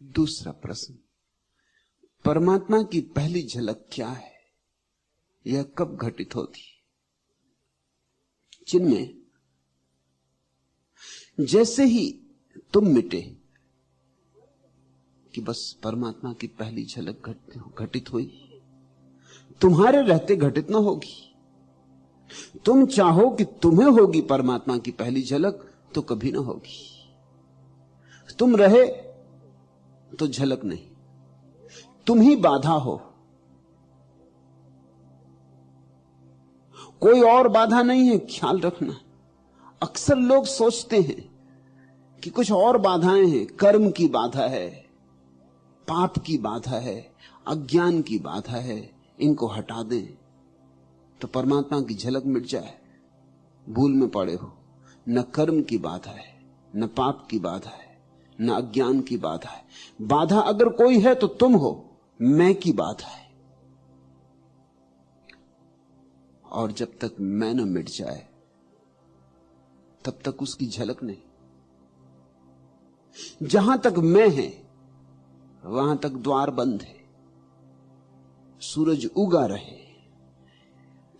दूसरा प्रश्न, परमात्मा की पहली झलक क्या है? यह कब घटित होती? जिनमें जैसे ही तुम मिटे कि बस परमात्मा की पहली झलक घटित हुई, तुम्हारे रहते घटित ना होगी। तुम चाहो कि तुम्हें होगी परमात्मा की पहली झलक तो कभी ना होगी। तुम रहे तो झलक नहीं, तुम ही बाधा हो, कोई और बाधा नहीं है। ख्याल रखना, अक्सर लोग सोचते हैं कि कुछ और बाधाएं हैं, कर्म की बाधा है, पाप की बाधा है, अज्ञान की बाधा है, इनको हटा दें तो परमात्मा की झलक मिट जाए। भूल में पड़े हो। न कर्म की बाधा है, न पाप की बाधा है, न अज्ञान की बाधा है। बाधा अगर कोई है तो तुम हो, मैं की बाधा है। और जब तक मैं न मिट जाए तब तक उसकी झलक नहीं। जहां तक मैं है वहां तक द्वार बंद है। सूरज उगा रहे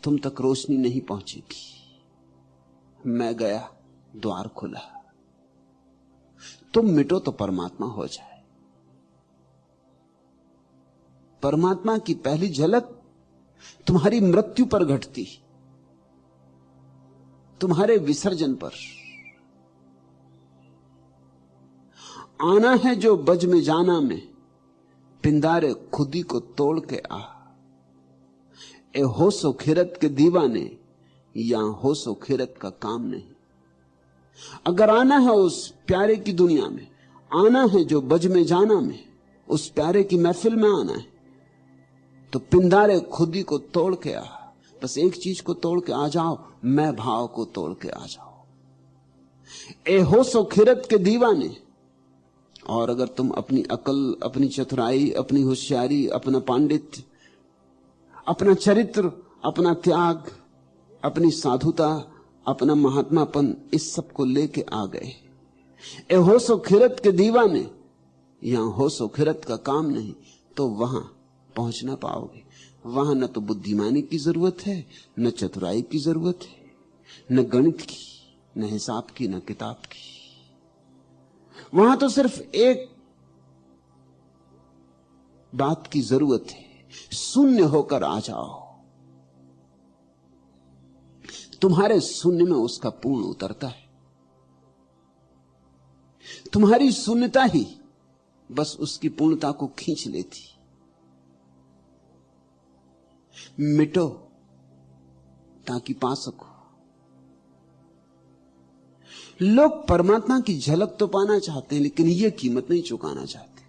तुम तक रोशनी नहीं पहुंचेगी। मैं गया, द्वार खुला। तुम मिटो तो परमात्मा हो जाए। परमात्मा की पहली झलक तुम्हारी मृत्यु पर घटती, तुम्हारे विसर्जन पर। आना है जो बज में जाना में, पिंदारे खुदी को तोड़ के आ। ए होशो खिरत के दीवाने, यहां होशो खिरत का काम नहीं। अगर आना है उस प्यारे की दुनिया में, आना है जो बज में जाना में, उस प्यारे की महफिल में आना है तो पिंदारे खुदी को तोड़ के आ। बस एक चीज को तोड़ के आ जाओ, मैं भाव को तोड़ के आ जाओ। ए होशो खिरत के दीवाने। और अगर तुम अपनी अकल, अपनी चतुराई, अपनी होशियारी, अपना पांडित्य, अपना चरित्र, अपना त्याग, अपनी साधुता, अपना महात्मापन, इस सब को लेके आ गए, ए होशो खिरत के दीवाने, यहां होशो खिरत का काम नहीं, तो वहां पहुंच ना पाओगे। वहां न तो बुद्धिमानी की जरूरत है, न चतुराई की जरूरत है, न गणित की, न हिसाब की, न किताब की। वहां तो सिर्फ एक बात की जरूरत है, शून्य होकर आ जाओ। तुम्हारे शून्य में उसका पूर्ण उतरता है। तुम्हारी शून्यता ही बस उसकी पूर्णता को खींच लेती। मिटो ताकि पा सको। लोग परमात्मा की झलक तो पाना चाहते हैं, लेकिन यह कीमत नहीं चुकाना चाहते।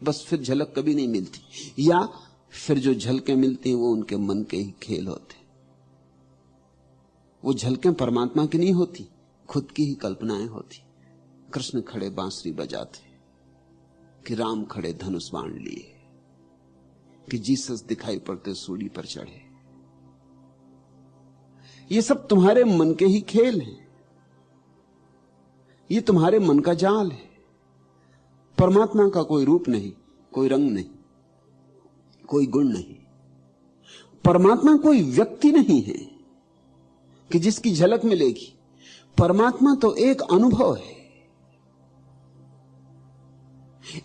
बस फिर झलक कभी नहीं मिलती, या फिर जो झलकें मिलती हैं वो उनके मन के ही खेल होते। वो झलकें परमात्मा की नहीं होती, खुद की ही कल्पनाएं होती। कृष्ण खड़े बांसुरी बजाते, कि राम खड़े धनुष बाण लिए, कि जीसस दिखाई पड़ते सूली पर चढ़े। ये सब तुम्हारे मन के ही खेल हैं, ये तुम्हारे मन का जाल है। परमात्मा का कोई रूप नहीं, कोई रंग नहीं, कोई गुण नहीं। परमात्मा कोई व्यक्ति नहीं है कि जिसकी झलक मिलेगी। परमात्मा तो एक अनुभव है,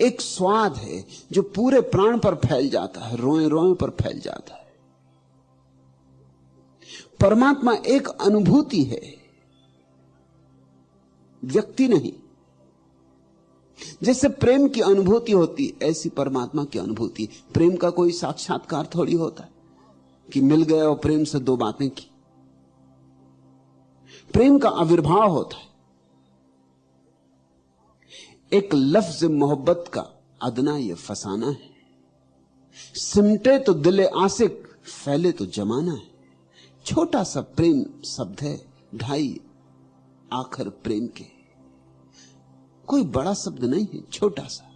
एक स्वाद है जो पूरे प्राण पर फैल जाता है, रोए रोए पर फैल जाता है। परमात्मा एक अनुभूति है, व्यक्ति नहीं। जैसे प्रेम की अनुभूति होती, ऐसी परमात्मा की अनुभूति। प्रेम का कोई साक्षात्कार थोड़ी होता है कि मिल गए और प्रेम से दो बातें की। प्रेम का आविर्भाव होता है। एक लफ्ज मोहब्बत का अदना ये फसाना है। सिमटे तो दिले आशिक, फैले तो जमाना है। छोटा सा प्रेम शब्द है, 2.5 आखर प्रेम के। कोई बड़ा शब्द नहीं है, छोटा सा।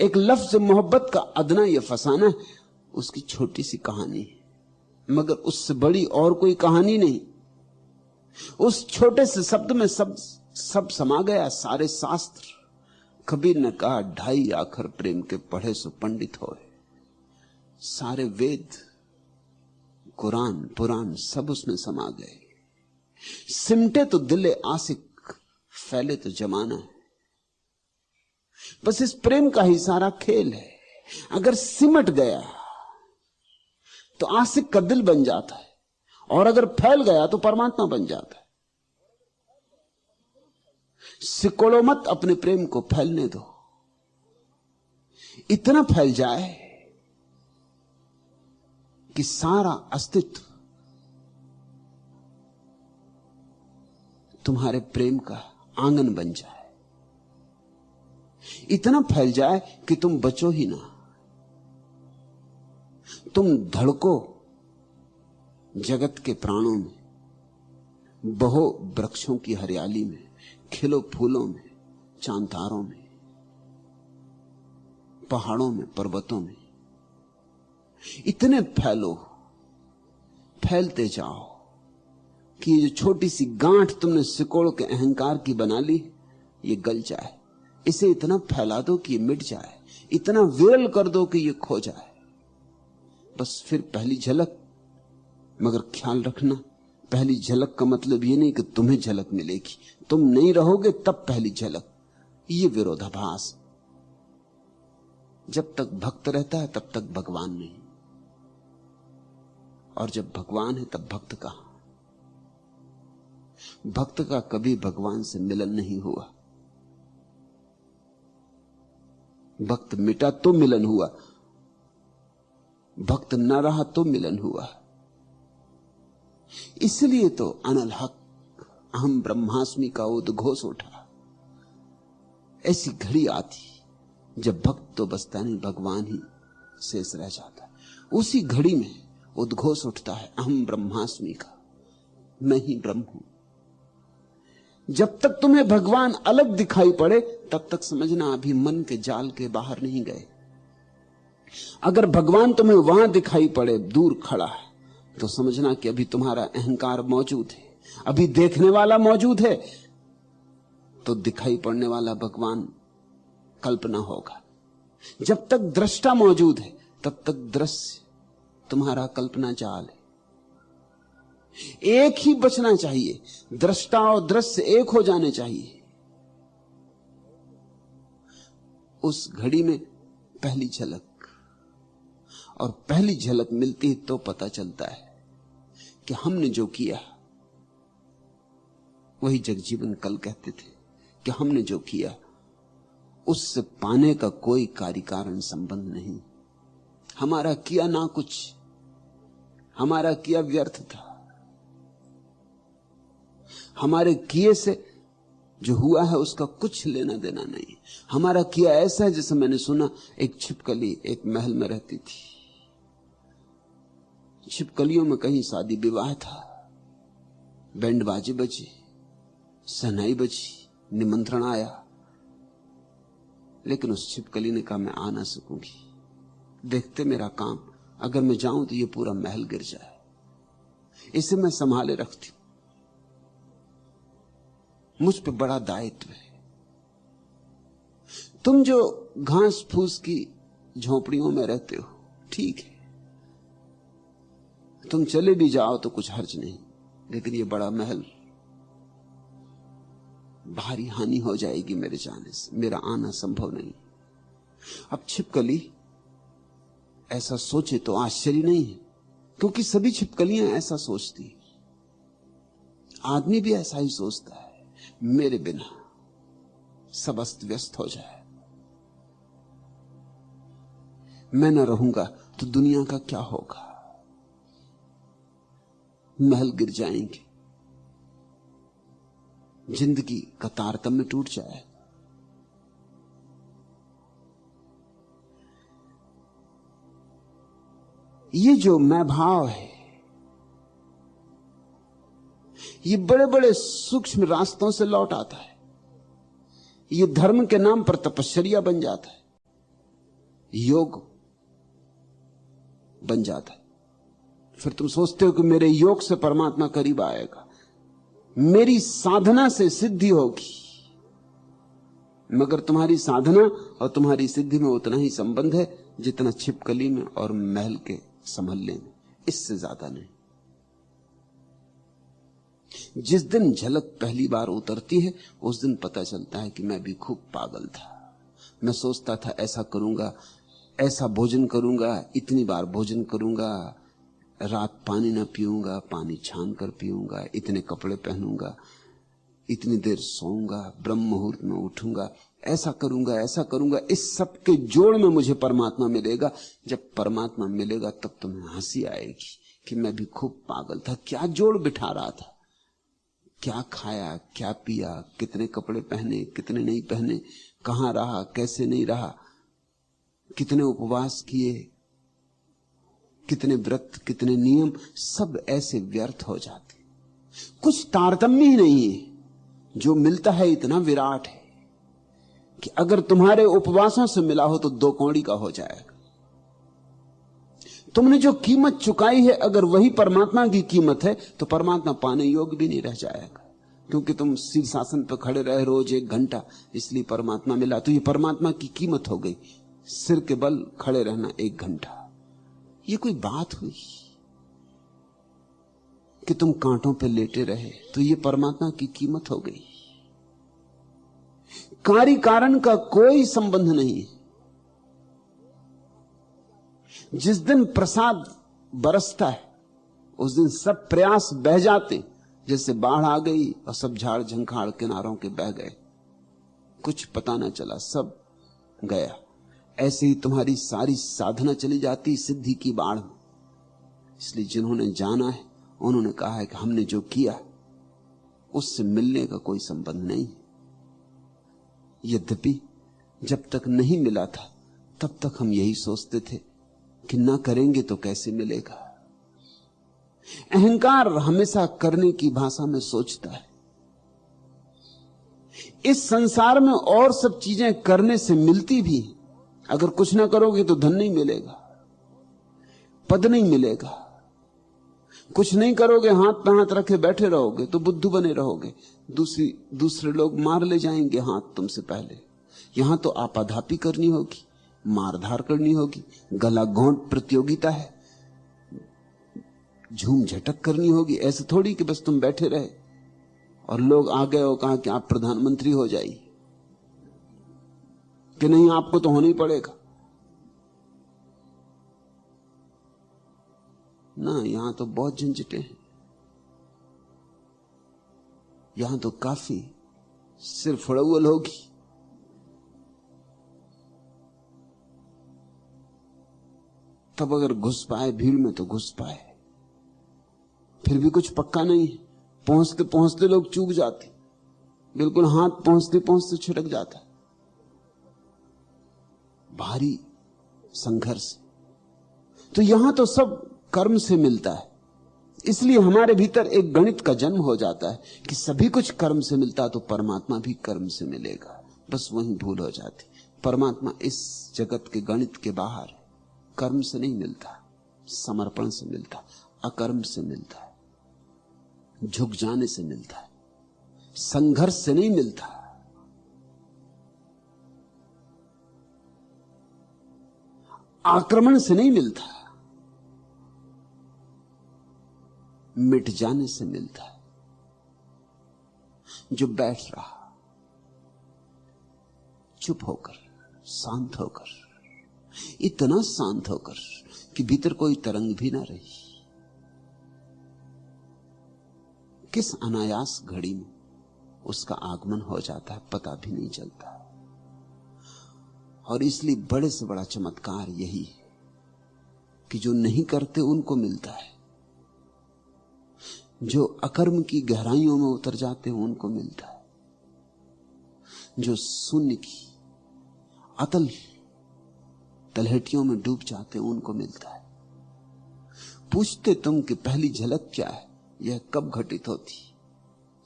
एक लफ्ज मोहब्बत का अदना ये फसाना है, उसकी छोटी सी कहानी है, मगर उससे बड़ी और कोई कहानी नहीं। उस छोटे से शब्द में सब समा गया, सारे शास्त्र, कबीर ने कहा 2.5 आखर प्रेम के पढ़े सो पंडित होए। सारे वेद, कुरान, पुराण सब उसमें समा गए। सिमटे तो दिले आशिक, फैले तो जमाना है। बस इस प्रेम का ही सारा खेल है। अगर सिमट गया तो आशिक का दिल बन जाता है, और अगर फैल गया तो परमात्मा बन जाता है। सिकोड़ो मत अपने प्रेम को, फैलने दो। इतना फैल जाए कि सारा अस्तित्व तुम्हारे प्रेम का आंगन बन जाए। इतना फैल जाए कि तुम बचो ही ना। तुम धड़को जगत के प्राणों में, बहो वृक्षों की हरियाली में, खिलो फूलों में, चांतारों में, पहाड़ों में, पर्वतों में। इतने फैलो, फैलते जाओ कि ये जो छोटी सी गांठ तुमने सिकोड़ के अहंकार की बना ली, ये गल जाए। इसे इतना फैला दो कि ये मिट जाए, इतना विरल कर दो कि ये खो जाए। बस फिर पहली झलक। मगर ख्याल रखना, पहली झलक का मतलब ये नहीं कि तुम्हें झलक मिलेगी, तुम नहीं रहोगे तब पहली झलक। ये विरोधाभास। जब तक भक्त रहता है तब तक भगवान नहीं, और जब भगवान है तब भक्त कहां। भक्त का कभी भगवान से मिलन नहीं हुआ। भक्त मिटा तो मिलन हुआ, भक्त न रहा तो मिलन हुआ। इसलिए तो अनल हक अहम ब्रह्मास्मि का उद्घोष उठा। ऐसी घड़ी आती जब भक्त तो बसता नहीं, भगवान ही शेष रह जाता है। उसी घड़ी में उद्घोष उठता है अहम ब्रह्मास्मि का, मैं ही ब्रह्म हूं। जब तक तुम्हें भगवान अलग दिखाई पड़े तब तक समझना अभी मन के जाल के बाहर नहीं गए। अगर भगवान तुम्हें वहां दिखाई पड़े दूर खड़ा है तो समझना कि अभी तुम्हारा अहंकार मौजूद है, अभी देखने वाला मौजूद है। तो दिखाई पड़ने वाला भगवान कल्पना होगा। जब तक दृष्टा मौजूद है तब तक दृश्य तुम्हारा कल्पना जाल है। एक ही बचना चाहिए, दृष्टा और दृश्य एक हो जाने चाहिए। उस घड़ी में पहली झलक, और पहली झलक मिलती है तो पता चलता है कि हमने जो किया, वही जगजीवन कल कहते थे कि हमने जो किया उससे पाने का कोई कार्य कारण संबंध नहीं। हमारा किया ना कुछ, हमारा किया व्यर्थ था। हमारे किए से जो हुआ है उसका कुछ लेना देना नहीं। हमारा किया ऐसा है जैसे मैंने सुना, एक छिपकली एक महल में रहती थी। छिपकलियों में कहीं शादी विवाह था, बैंड बाजे बजे, शहनाई बजी, निमंत्रण आया, लेकिन उस छिपकली ने कहा मैं आ ना सकूंगी। देखते मेरा काम, अगर मैं जाऊं तो ये पूरा महल गिर जाए, इसे मैं संभाले रखती हूं, मुझ पे बड़ा दायित्व है। तुम जो घास फूस की झोपड़ियों में रहते हो ठीक है, तुम चले भी जाओ तो कुछ हर्ज नहीं, लेकिन ये बड़ा महल, भारी हानि हो जाएगी मेरे जाने से, मेरा आना संभव नहीं। अब छिपकली ऐसा सोचे तो आश्चर्य नहीं है, क्योंकि सभी छिपकलियां ऐसा सोचती। आदमी भी ऐसा ही सोचता है, मेरे बिना सब अस्त व्यस्त हो जाए, मैं न रहूंगा तो दुनिया का क्या होगा, महल गिर जाएंगे, जिंदगी का तारतम्य टूट जाए। ये जो मैं भाव है, ये बड़े बड़े सूक्ष्म रास्तों से लौट आता है। ये धर्म के नाम पर तपश्चर्या बन जाता है, योग बन जाता है। फिर तुम सोचते हो कि मेरे योग से परमात्मा करीब आएगा, मेरी साधना से सिद्धि होगी, मगर तुम्हारी साधना और तुम्हारी सिद्धि में उतना ही संबंध है जितना छिपकली में और महल के संभलने में, इससे ज्यादा नहीं। जिस दिन झलक पहली बार उतरती है उस दिन पता चलता है कि मैं भी खूब पागल था। मैं सोचता था ऐसा करूंगा, ऐसा भोजन करूंगा, इतनी बार भोजन करूंगा, रात पानी ना पीऊंगा, पानी छान कर पीऊंगा, इतने कपड़े पहनूंगा, इतनी देर सोऊंगा, ब्रह्म मुहूर्त में उठूंगा, ऐसा करूंगा, ऐसा करूंगा। इस सब के जोड़ में मुझे परमात्मा मिलेगा। जब परमात्मा मिलेगा तब तुम्हें हंसी आएगी कि मैं भी खूब पागल था। क्या जोड़ बिठा रहा था, क्या खाया, क्या पिया, कितने कपड़े पहने, कितने नहीं पहने, कहां रहा, कैसे नहीं रहा, कितने उपवास किए, कितने व्रत, कितने नियम, सब ऐसे व्यर्थ हो जाते। कुछ तारतम्य ही नहीं है। जो मिलता है इतना विराट है कि अगर तुम्हारे उपवासों से मिला हो तो 2 कौड़ी का हो जाएगा। तुमने जो कीमत चुकाई है अगर वही परमात्मा की कीमत है तो परमात्मा पाने योग्य भी नहीं रह जाएगा। क्योंकि तुम शीर्षासन पर खड़े रहे रोज 1 घंटा, इसलिए परमात्मा मिला। तो ये परमात्मा की कीमत हो गई, सिर के बल खड़े रहना 1 घंटा। ये कोई बात हुई कि तुम कांटों पे लेटे रहे, तो ये परमात्मा की कीमत हो गई। कार्य कारण का कोई संबंध नहीं। जिस दिन प्रसाद बरसता है उस दिन सब प्रयास बह जाते, जैसे बाढ़ आ गई और सब झाड़ झंखाड़ किनारों के बह गए, कुछ पता ना चला, सब गया। ऐसे ही तुम्हारी सारी साधना चली जाती सिद्धि की बाढ़ में। इसलिए जिन्होंने जाना है उन्होंने कहा है कि हमने जो किया उससे मिलने का कोई संबंध नहीं। यद्यपि जब तक नहीं मिला था तब तक हम यही सोचते थे कि ना करेंगे तो कैसे मिलेगा। अहंकार हमेशा करने की भाषा में सोचता है। इस संसार में और सब चीजें करने से मिलती भी, अगर कुछ ना करोगे तो धन नहीं मिलेगा, पद नहीं मिलेगा। कुछ नहीं करोगे, हाथ पे हाथ रखे बैठे रहोगे तो बुद्धू बने रहोगे, दूसरे लोग मार ले जाएंगे हाथ तुमसे पहले। यहां तो आपाधापी करनी होगी, मारधार करनी होगी, गला घोंट प्रतियोगिता है, झूम झटक करनी होगी। ऐसे थोड़ी कि बस तुम बैठे रहे और लोग आ गए और कहा कि आप प्रधानमंत्री हो जाइए, कि नहीं आपको तो होना ही पड़ेगा ना। यहां तो बहुत झंझटें हैं। यहां तो काफी सिर फड़ौल होगी। तब अगर घुस पाए भीड़ में तो घुस पाए, फिर भी कुछ पक्का नहीं है। पहुंचते पहुंचते लोग चूक जाते, बिल्कुल हाथ पहुंचते पहुंचते छिटक जाता। भारी संघर्ष। तो यहां तो सब कर्म से मिलता है। इसलिए हमारे भीतर एक गणित का जन्म हो जाता है कि सभी कुछ कर्म से मिलता, तो परमात्मा भी कर्म से मिलेगा। बस वही भूल हो जाती। परमात्मा इस जगत के गणित के बाहर है। कर्म से नहीं मिलता, समर्पण से मिलता, अकर्म से मिलता है, झुक जाने से मिलता है, संघर्ष से नहीं मिलता। आक्रमण से नहीं मिलता, मिट जाने से मिलता है। जो बैठ रहा चुप होकर, शांत होकर, इतना शांत होकर कि भीतर कोई तरंग भी ना रही, किस अनायास घड़ी में उसका आगमन हो जाता है पता भी नहीं चलता। और इसलिए बड़े से बड़ा चमत्कार यही है कि जो नहीं करते उनको मिलता है, जो अकर्म की गहराइयों में उतर जाते हैं उनको मिलता है, जो शून्य की अतल तलहटियों में डूब जाते हैं उनको मिलता है। पूछते तुम कि पहली झलक क्या है, यह कब घटित होती?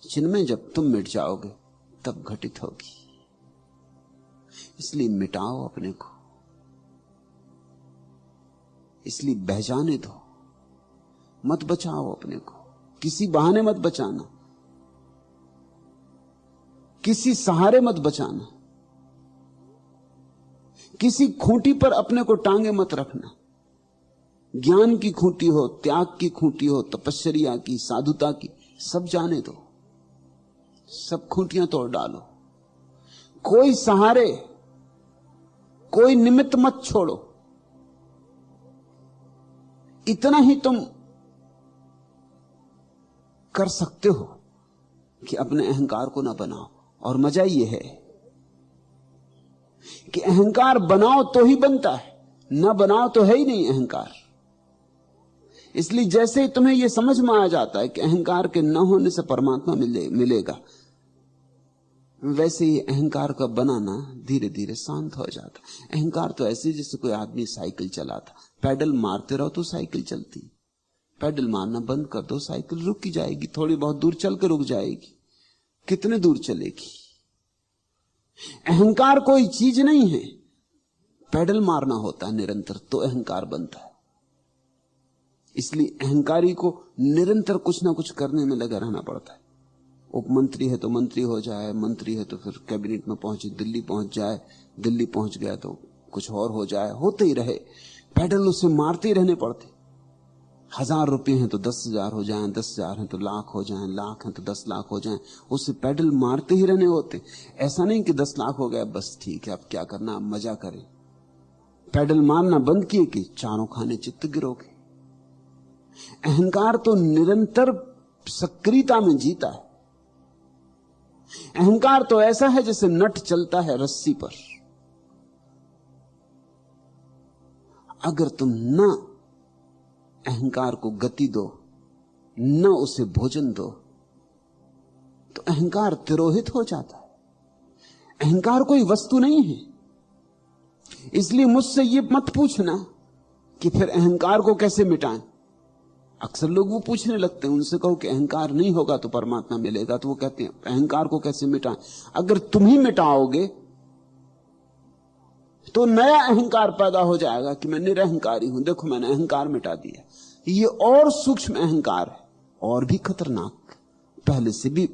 जिनमें जब तुम मिट जाओगे तब घटित होगी। इसलिए मिटाओ अपने को, इसलिए बह जाने दो, मत बचाओ अपने को, किसी बहाने मत बचाना, किसी सहारे मत बचाना। किसी खूंटी पर अपने को टांगे मत रखना। ज्ञान की खूंटी हो, त्याग की खूंटी हो, तपस्या की, साधुता की, सब जाने दो, सब खूंटियां तोड़ डालो। कोई सहारे, कोई निमित्त मत छोड़ो। इतना ही तुम कर सकते हो कि अपने अहंकार को ना बनाओ। और मजा यह है कि अहंकार बनाओ तो ही बनता है, ना बनाओ तो है ही नहीं अहंकार। इसलिए जैसे ही तुम्हें यह समझ में आ जाता है कि अहंकार के न होने से परमात्मा मिलेगा, वैसे ही अहंकार का बनाना धीरे धीरे शांत हो जाता। अहंकार तो ऐसे जैसे कोई आदमी साइकिल चलाता, पैडल मारते रहो तो साइकिल चलती, पैडल मारना बंद कर दो साइकिल रुक ही जाएगी, थोड़ी बहुत दूर चल के रुक जाएगी, कितने दूर चलेगी। अहंकार कोई चीज नहीं है, पैडल मारना होता है निरंतर तो अहंकार बनता है। इसलिए अहंकारी को निरंतर कुछ ना कुछ करने में लगा रहना पड़ता है। उपमंत्री है तो मंत्री हो जाए, मंत्री है तो फिर कैबिनेट में पहुंचे, दिल्ली पहुंच जाए, दिल्ली पहुंच गया तो कुछ और हो जाए, होते ही रहे। पैडल उसे मारते ही रहने पड़ते। 1000 रुपए हैं तो 10,000 हो जाएं, 10,000 हैं तो लाख हो जाएं, लाख हैं तो 10 लाख हो जाएं, उसे पैडल मारते ही रहने होते। ऐसा नहीं कि 10 लाख हो गया बस ठीक है अब क्या करना, अब मजा करें। पैडल मारना बंद किए कि चारों खाने चित्त गिरोगे। अहंकार तो निरंतर सक्रियता में जीता है। अहंकार तो ऐसा है जैसे नट चलता है रस्सी पर। अगर तुम न अहंकार को गति दो, न उसे भोजन दो, तो अहंकार तिरोहित हो जाता है। अहंकार कोई वस्तु नहीं है। इसलिए मुझसे यह मत पूछना कि फिर अहंकार को कैसे मिटाएं। अक्सर लोग वो पूछने लगते हैं, उनसे कहो कि अहंकार नहीं होगा तो परमात्मा मिलेगा, तो वो कहते हैं अहंकार को कैसे मिटाएं। अगर तुम ही मिटाओगे तो नया अहंकार पैदा हो जाएगा कि मैं निरअहंकारी हूं, देखो मैंने अहंकार मिटा दिया। ये और सूक्ष्म अहंकार है और भी खतरनाक, पहले से भी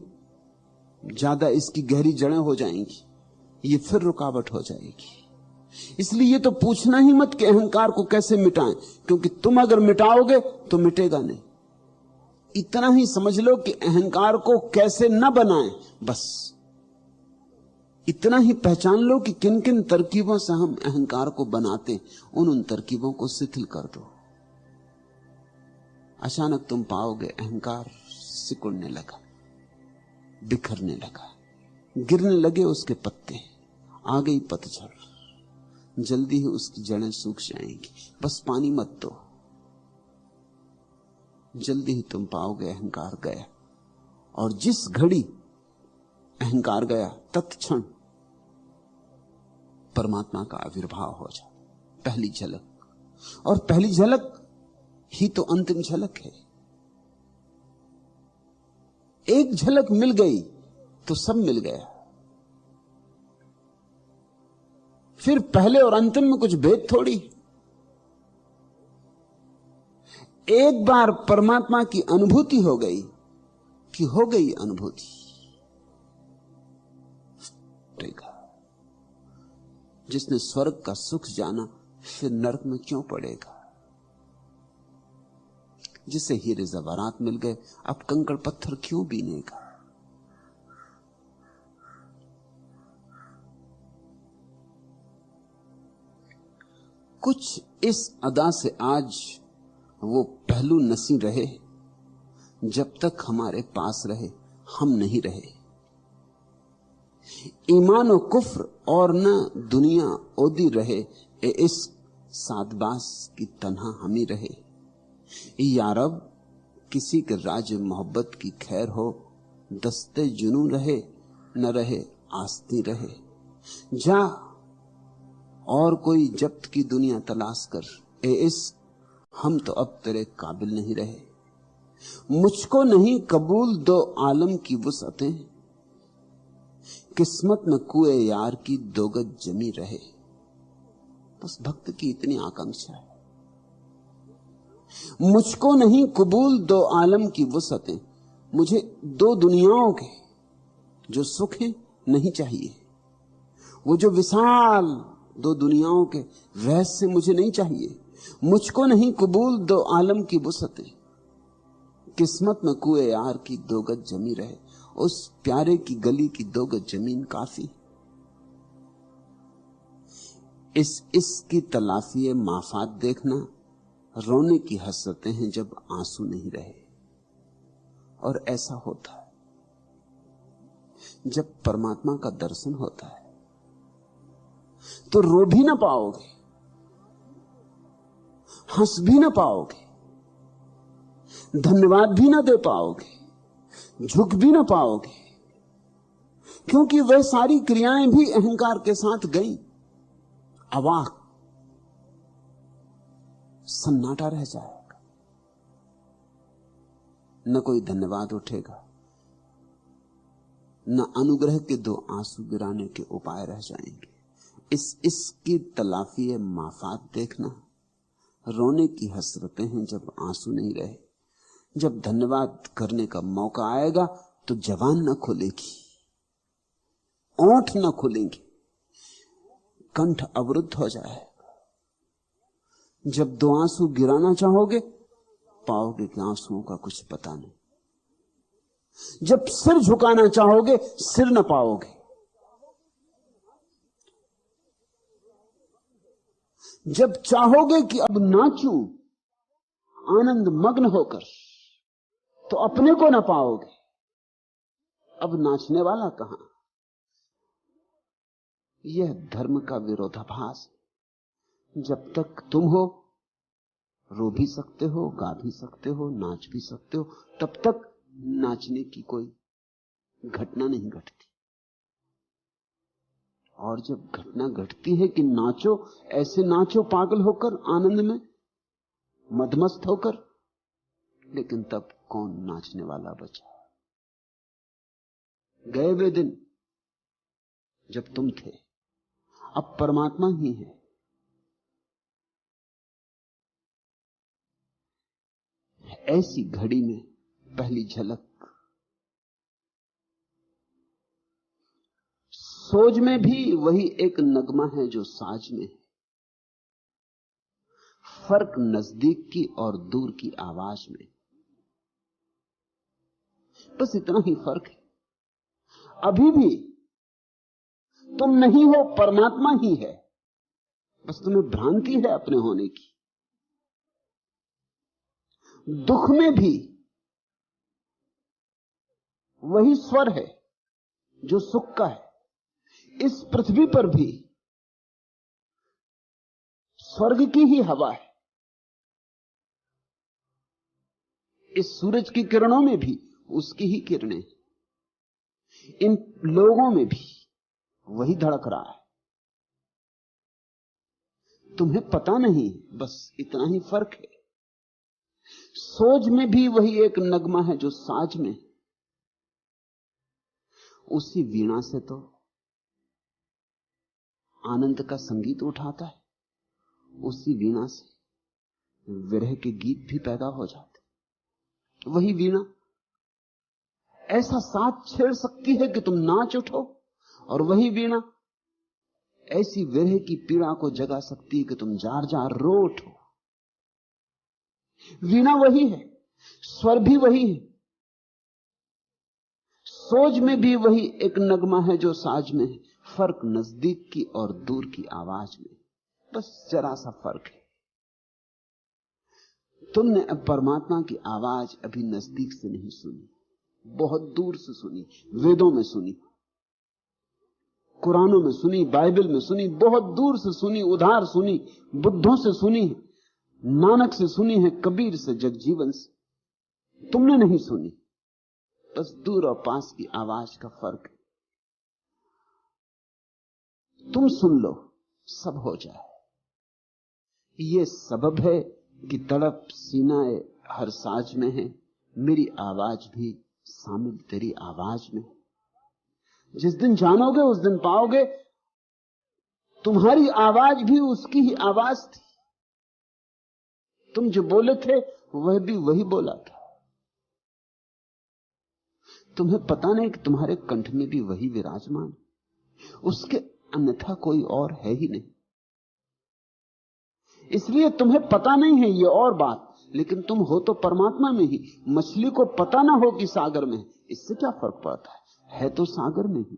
ज्यादा इसकी गहरी जड़ें हो जाएंगी, ये फिर रुकावट हो जाएगी। इसलिए ये तो पूछना ही मत कि अहंकार को कैसे मिटाएं, क्योंकि तुम अगर मिटाओगे तो मिटेगा नहीं। इतना ही समझ लो कि अहंकार को कैसे न बनाएं, बस इतना ही पहचान लो कि किन किन तरकीबों से हम अहंकार को बनाते, उन तरकीबों को शिथिल कर दो। अचानक तुम पाओगे अहंकार सिकुड़ने लगा, बिखरने लगा, गिरने लगे उसके पत्ते, आ गई पतझड़, जल्दी ही उसकी जड़ें सूख जाएंगी। बस पानी मत दो, जल्दी ही तुम पाओगे अहंकार गया। और जिस घड़ी अहंकार गया तत्क्षण परमात्मा का आविर्भाव हो जाए। पहली झलक, और पहली झलक ही तो अंतिम झलक है। एक झलक मिल गई तो सब मिल गया। फिर पहले और अंतिम में कुछ भेद थोड़ी। एक बार परमात्मा की अनुभूति हो गई कि हो गई अनुभूति। जिसने स्वर्ग का सुख जाना फिर नरक में क्यों पड़ेगा। जिसे हीरे जवाहरात मिल गए अब कंकड़ पत्थर क्यों बीनेगा। कुछ इस अदा से आज वो पहलू नसी रहे, जब तक हमारे पास रहे हम नहीं रहे। ईमान और कुफ्र और न दुनिया ओदी रहे, ए इश्क सादबास की तन्हा हम ही रहे। यारब किसी के राज मोहब्बत की खैर हो, दस्ते जुनू रहे न रहे आस्ती रहे। जा और कोई जब्त की दुनिया तलाश कर, ए इश्क हम तो अब तेरे काबिल नहीं रहे। मुझको नहीं कबूल दो आलम की वुसअतें, किस्मत में कुए यार की दो गज जमी रहे। बस भक्त की इतनी आकांक्षा है। मुझको नहीं कबूल दो आलम की वुसअतें, मुझे दो दुनियाओं के जो सुख है नहीं चाहिए। वो जो विशाल दो दुनियाओं के रहस्य मुझे नहीं चाहिए। मुझको नहीं कबूल दो आलम की वुसअतें, किस्मत में कुए यार की 2 गज जमी रहे, उस प्यारे की गली की 2 गज जमीन काफी। इसकी तलाफी माफात देखना, रोने की हसरतें हैं जब आंसू नहीं रहे। और ऐसा होता है जब परमात्मा का दर्शन होता है तो रो भी ना पाओगे, हंस भी ना पाओगे, धन्यवाद भी ना दे पाओगे, झुक भी ना पाओगे, क्योंकि वह सारी क्रियाएं भी अहंकार के साथ गई। अवाक सन्नाटा रह जाएगा, न कोई धन्यवाद उठेगा, न अनुग्रह के 2 आंसू गिराने के उपाय रह जाएंगे। इसकी तलाफी माफात देखना, रोने की हसरतें हैं जब आंसू नहीं रहे। जब धन्यवाद करने का मौका आएगा तो जबान न खुलेगी, ओंठ न खुलेंगे, कंठ अवरुद्ध हो जाएगा। जब 2 आंसू गिराना चाहोगे पाओगे कि आंसुओं का कुछ पता नहीं। जब सिर झुकाना चाहोगे सिर न पाओगे। जब चाहोगे कि अब नाचूं आनंद मग्न होकर, तो अपने को न पाओगे। अब नाचने वाला कहां? यह धर्म का विरोधाभास है। जब तक तुम हो, रो भी सकते हो, गा भी सकते हो, नाच भी सकते हो, तब तक नाचने की कोई घटना नहीं घटती। और जब घटना घटती है कि नाचो, ऐसे नाचो पागल होकर, आनंद में मदमस्त होकर, लेकिन तब कौन नाचने वाला बचा? गए वे दिन जब तुम थे, अब परमात्मा ही है। ऐसी घड़ी में पहली झलक सोच में भी वही एक नगमा है जो साज में है। फर्क नजदीक की और दूर की आवाज में, बस इतना ही फर्क है। अभी भी तुम नहीं हो, परमात्मा ही है, बस तुम्हें भ्रांति है अपने होने की। दुख में भी वही स्वर है जो सुख का है। इस पृथ्वी पर भी स्वर्ग की ही हवा है। इस सूरज की किरणों में भी उसकी ही किरणें। इन लोगों में भी वही धड़क रहा है। तुम्हें पता नहीं, बस इतना ही फर्क है। सोच में भी वही एक नगमा है जो साज में। उसी वीणा से तो आनंद का संगीत उठाता है, उसी वीणा से विरह के गीत भी पैदा हो जाते। वही वीणा ऐसा साथ छेड़ सकती है कि तुम नाच उठो, और वही वीणा ऐसी विरह की पीड़ा को जगा सकती है कि तुम जार जार रो उठो। वीणा वही है, स्वर भी वही है, सोच में भी वही एक नगमा है जो साज में है। फर्क नजदीक की और दूर की आवाज में, बस जरा सा फर्क है। तुमने अब परमात्मा की आवाज अभी नजदीक से नहीं सुनी, बहुत दूर से सुनी। वेदों में सुनी, कुरानों में सुनी, बाइबल में सुनी, बहुत दूर से सुनी, उधार सुनी, बुद्धों से सुनी है, नानक से सुनी है, कबीर से, जगजीवन से। तुमने नहीं सुनी, बस दूर और पास की आवाज का फर्क है। तुम सुन लो, सब हो जाए। ये सबब है कि तड़प सीनाए हर साज में है, मेरी आवाज भी शामिल तेरी आवाज में। जिस दिन जानोगे उस दिन पाओगे तुम्हारी आवाज भी उसकी ही आवाज थी। तुम जो बोले थे वह भी वही बोला था। तुम्हें पता नहीं कि तुम्हारे कंठ में भी वही विराजमान, उसके अन्यथा कोई और है ही नहीं। इसलिए तुम्हें पता नहीं है ये और बात, लेकिन तुम हो तो परमात्मा में ही। मछली को पता ना हो कि सागर में है, इससे क्या फर्क पड़ता है तो सागर में ही।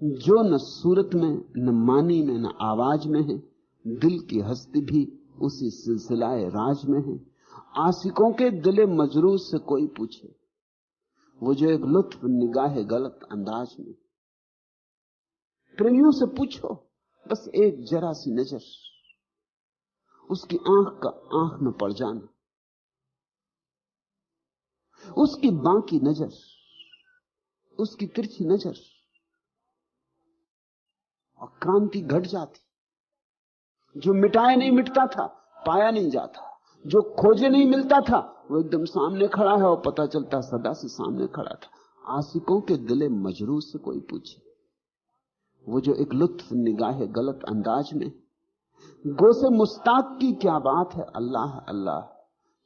जो न सूरत में, न मानी में, न आवाज में है, दिल की हस्ती भी उसी सिलसिलाए राज में है। आशिकों के दिले मजरूर से कोई पूछे, वो जो एक लुत्फ निगाह गलत अंदाज में। प्रेमियों से पूछो, बस एक जरा सी नजर, उसकी आंख का आंख में पड़ जाना, उसकी बांकी नजर, उसकी तिरछी नजर, और क्रांति घट जाती। जो मिटाए नहीं मिटता था, पाया नहीं जाता, जो खोजे नहीं मिलता था, वो एकदम सामने खड़ा है और पता चलता सदा से सामने खड़ा था। आशिकों के दिले मजरूर से कोई पूछे, वो जो एक लुत्फ निगाह गलत अंदाज में। गो से मुस्ताक की क्या बात है, अल्लाह अल्लाह,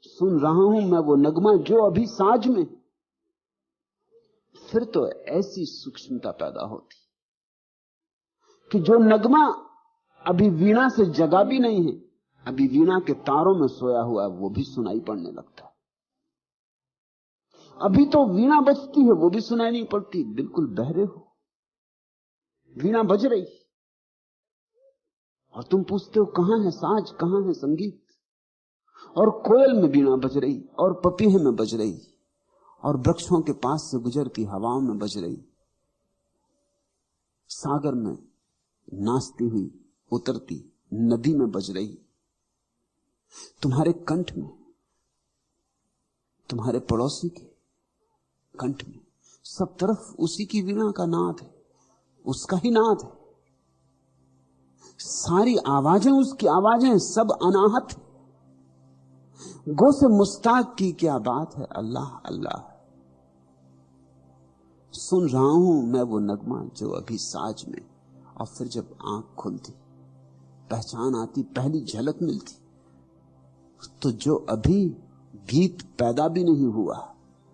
सुन रहा हूं मैं वो नगमा जो अभी साज में। फिर तो ऐसी सूक्ष्मता पैदा होती कि जो नगमा अभी वीणा से जगा भी नहीं है, अभी वीणा के तारों में सोया हुआ है, वो भी सुनाई पड़ने लगता है। अभी तो वीणा बजती है, वो भी सुनाई नहीं पड़ती, बिल्कुल बहरे हो, वीणा बज रही और तुम पूछते हो कहां है साज, कहां है संगीत। और कोयल में वीणा बज रही, और पपीहे में बज रही, और वृक्षों के पास से गुजरती हवाओं में बज रही, सागर में नाचती हुई उतरती नदी में बज रही, तुम्हारे कंठ में, तुम्हारे पड़ोसी के कंठ में, सब तरफ उसी की वीणा का नाद है, उसका ही नाद है। सारी आवाजें उसकी आवाजें, सब अनाहत। गो से मुस्ताक की क्या बात है, अल्लाह अल्लाह, सुन रहा हूं मैं वो नगमा जो अभी साज में। और फिर जब आंख खुलती, पहचान आती, पहली झलक मिलती, तो जो अभी गीत पैदा भी नहीं हुआ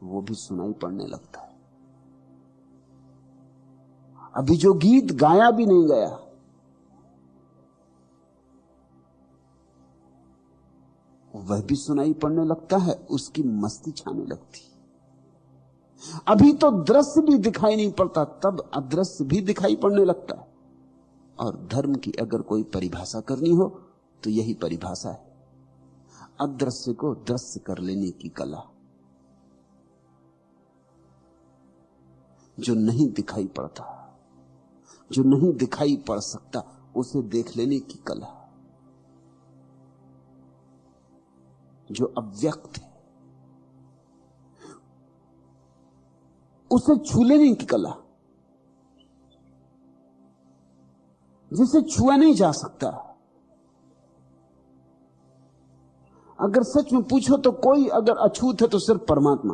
वो भी सुनाई पड़ने लगता है। अभी जो गीत गाया भी नहीं गया, वह भी सुनाई पड़ने लगता है, उसकी मस्ती छाने लगती। अभी तो दृश्य भी दिखाई नहीं पड़ता, तब अदृश्य भी दिखाई पड़ने लगता है। और धर्म की अगर कोई परिभाषा करनी हो तो यही परिभाषा है, अदृश्य को दृश्य कर लेने की कला। जो नहीं दिखाई पड़ता, जो नहीं दिखाई पड़ सकता, उसे देख लेने की कला। जो अव्यक्त है उसे छू लेने की कला। जिसे छुआ नहीं जा सकता, अगर सच में पूछो तो कोई अगर अछूत है तो सिर्फ परमात्मा,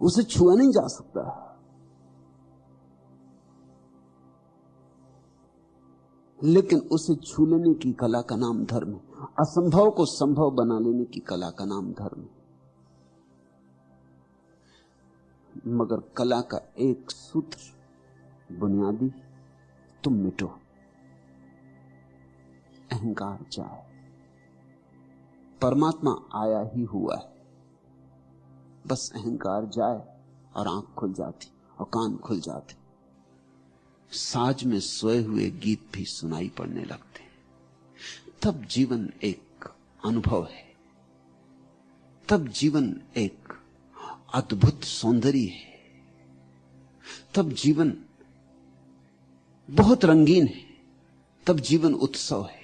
उसे छुआ नहीं जा सकता। लेकिन उसे छू लेने की कला का नाम धर्म है। असंभव को संभव बना लेने की कला का नाम धर्म है। मगर कला का एक सूत्र बुनियादी, तुम मिटो, अहंकार जाए। परमात्मा आया ही हुआ है, बस अहंकार जाए और आंख खुल जाती और कान खुल जाते, साज में सोए हुए गीत भी सुनाई पड़ने लगते। तब जीवन एक अनुभव है, तब जीवन एक अद्भुत सौंदर्य है, तब जीवन बहुत रंगीन है, तब जीवन उत्सव है।